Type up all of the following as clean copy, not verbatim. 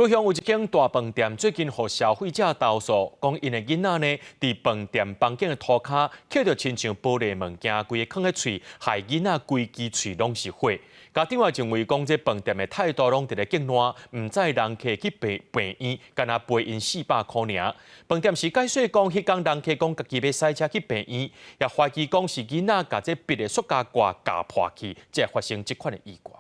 高雄有一间大饭店，最近互消费者投诉，讲因的囡仔呢，伫饭店房间的涂骹捡到亲像玻璃物件，规个放喺喙，害囡仔规支喙拢是火。家长也认为讲这饭店的态度拢伫咧极烂，唔载人客去病院，干那赔因400块尔。饭店是解释讲，迄天人客讲家己要塞车去病院，也怀疑讲是囡仔甲这别的塑胶挂夹破去，才发生这款的意外。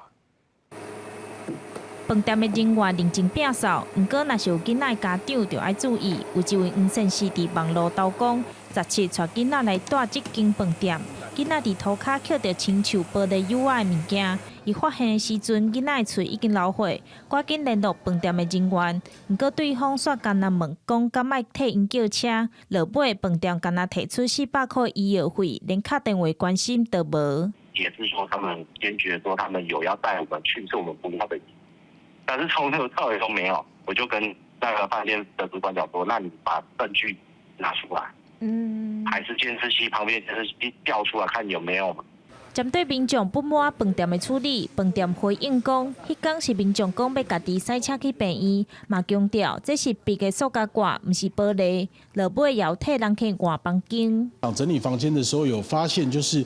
饭店的人员认真摒扫，不过若是有囡仔家长就要注意。有一位黄姓士伫网络投讲，17带囡仔来住这间饭店，囡仔伫涂骹捡到亲像玻璃有仔的物件。伊发现的时阵，囡仔的喙已经流血，赶紧联络饭店的人员。不过对方煞干那问讲，敢莫替因叫车，落尾饭店干那提出400块医药费，连打电话关心都无。也是说他们坚决说他们有要带我们去，是我们不要的。 但是从头到尾都没有，我就跟那个饭店的主管讲说：“那你把证据拿出来，还是监视器旁边监视器调出来看有没有。” 针对民众不满饭店的处理，饭店回应讲，迄天是民众讲要家己塞车去病院，嘛强调这是别个塑胶挂，不是玻璃，落尾也有替人去换房间。整理房间的时候有发现，就是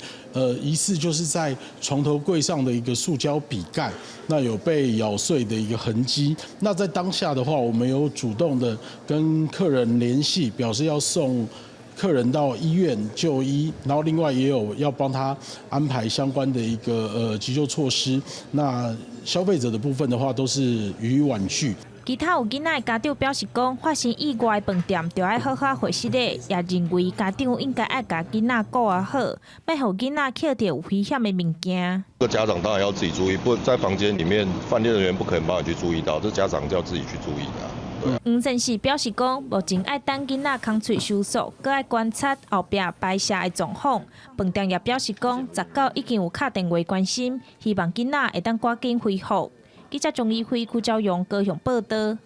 疑似就是在床头柜上的一个塑胶笔盖，那有被咬碎的一个痕迹。那在当下的话，我们有主动的跟客人联系，表示要送 客人到医院就医，然后另外也有要帮他安排相关的一个急救措施。那消费者的部分的话，都是予以婉拒。其他有囡仔的家长表示讲，发生意外的饭店就要好好回息咧，也认为家长应该爱甲囡仔顾好，别互囡仔捡到有危险的物件。这个家长当然要自己注意，不在房间里面，饭店人员不可能帮你去注意到，这家长就要自己去注意的。 黄先生表示讲，目前爱等囡仔空喙收缩，搁爱观察后壁排泄的状况。饭店也表示讲，19已经有打电话关心，希望囡仔会当赶紧恢复。记者钟义辉、顾昭勇高雄报道。